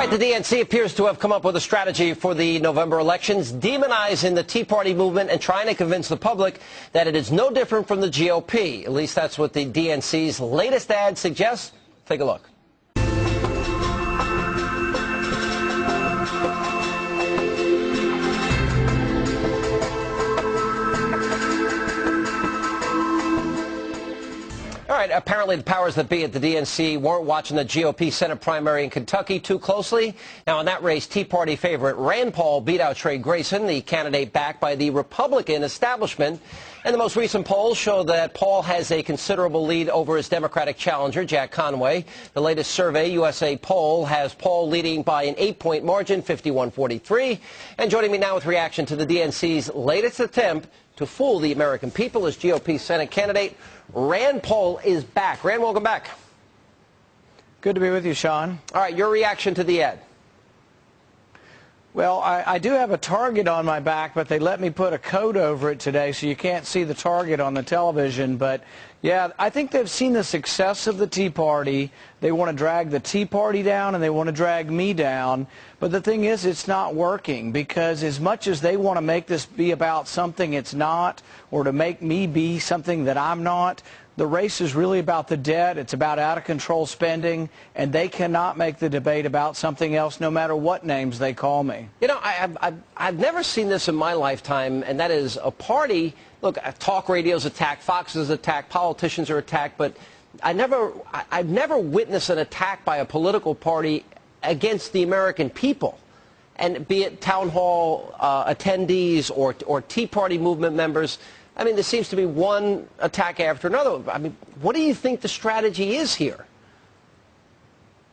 All right, the DNC appears to have come up with a strategy for the November elections, demonizing the Tea Party movement and trying to convince the public that it is no different from the GOP. At least that's what the DNC's latest ad suggests. Take a look. All right, apparently the powers that be at the DNC weren't watching the GOP Senate primary in Kentucky too closely. Now, in that race, Tea Party favorite Rand Paul beat out Trey Grayson, the candidate backed by the Republican establishment. And the most recent polls show that Paul has a considerable lead over his Democratic challenger, Jack Conway. The latest Survey USA poll has Paul leading by an 8-point margin, 51-43. And joining me now with reaction to the DNC's latest attempt to fool the American people is GOP Senate candidate Rand Paul is back. Rand, welcome back. Good to be with you, Sean. All right, your reaction to the ad. Well, I do have a target on my back, but they let me put a coat over it today, so you can't see the target on the television. But, yeah, I think they've seen the success of the Tea Party. They want to drag the Tea Party down, and they want to drag me down. But the thing is, it's not working, because as much as they want to make this be about something it's not, or to make me be something that I'm not, the race is really about the debt. It's about out-of-control spending, and they cannot make the debate about something else, no matter what names they call me. You know, I've never seen this in my lifetime, and that is a party. Look, talk radio's attacked, Fox is attacked, politicians are attacked, but I've never witnessed an attack by a political party against the American people. And be it town hall attendees or Tea Party movement members, I mean, there seems to be one attack after another. I mean, what do you think the strategy is here?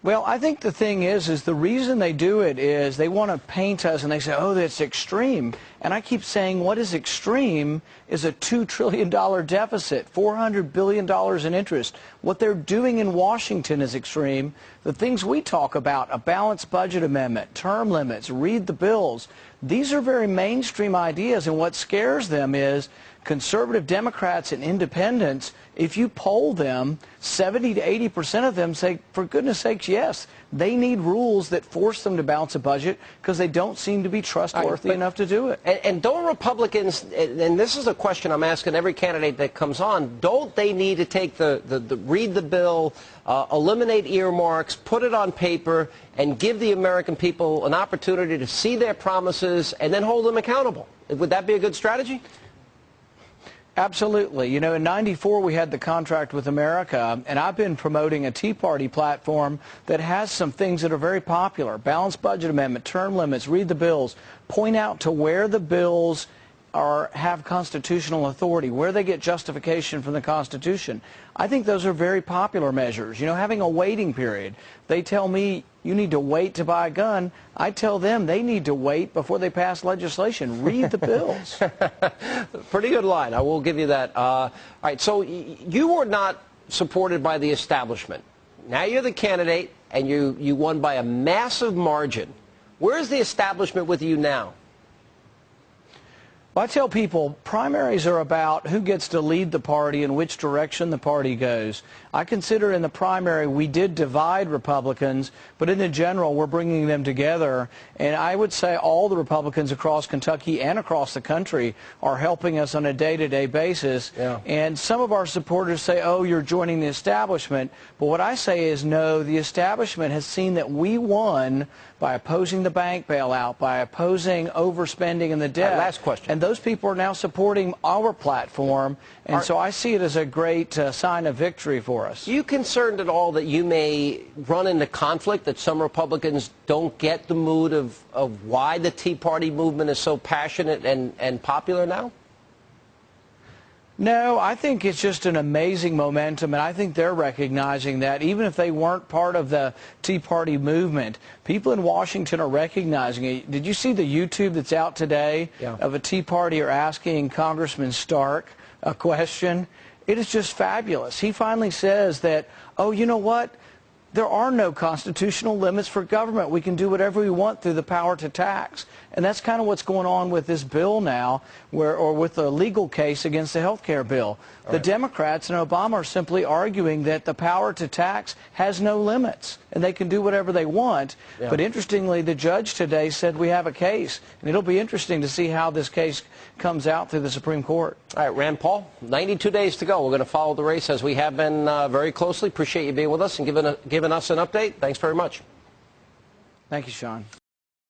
Well, I think the thing is the reason they do it is they want to paint us, and they say, oh, that's extreme. And I keep saying what is extreme is a $2 trillion deficit, $400 billion in interest. What they're doing in Washington is extreme. The things we talk about, a balanced budget amendment, term limits, read the bills, these are very mainstream ideas, and what scares them is conservative Democrats and independents, if you poll them, 70 to 80% of them say, for goodness sakes, yes, they need rules that force them to balance a budget because they don't seem to be trustworthy enough to do it. And don't Republicans, and this is a question I'm asking every candidate that comes on, don't they need to take read the bill, eliminate earmarks, put it on paper, and give the American people an opportunity to see their promises and then hold them accountable? Would that be a good strategy? Absolutely. You know, in '94 we had the contract with America, and I've been promoting a Tea Party platform that has some things that are very popular. Balanced budget amendment, term limits, read the bills, point out to where the bills have constitutional authority, where they get justification from the Constitution. I think those are very popular measures. You know, having a waiting period. They tell me you need to wait to buy a gun. I tell them they need to wait before they pass legislation. Read the bills. Pretty good line. I will give you that. All right, so you were not supported by the establishment. Now you're the candidate, and you won by a massive margin. Where's the establishment with you now? Well, I tell people primaries are about who gets to lead the party and which direction the party goes. I consider in the primary we did divide Republicans, but in the general we're bringing them together. And I would say all the Republicans across Kentucky and across the country are helping us on a day-to-day basis. Yeah. And some of our supporters say, oh, you're joining the establishment. But what I say is no, the establishment has seen that we won by opposing the bank bailout, by opposing overspending in the debt. Last question. And those people are now supporting our platform, and so I see it as a great sign of victory for us. Are you concerned at all that you may run into conflict, that some Republicans don't get the mood of why the Tea Party movement is so passionate and popular now? No, I think it's just an amazing momentum, and I think they're recognizing that even if they weren't part of the Tea Party movement, people in Washington are recognizing it. Did you see the YouTube that's out today of a Tea Partier asking Congressman Stark a question? It is just fabulous. He finally says that, oh, you know what? There are no constitutional limits for government. We can do whatever we want through the power to tax. And that's kind of what's going on with this bill now, or with the legal case against the health care bill. The Democrats and Obama are simply arguing that the power to tax has no limits, and they can do whatever they want. Yeah. But interestingly, the judge today said we have a case, and it'll be interesting to see how this case comes out through the Supreme Court. All right, Rand Paul, 92 days to go. We're going to follow the race as we have been very closely. Appreciate you being with us and giving us an update. Thanks very much. Thank you, Sean.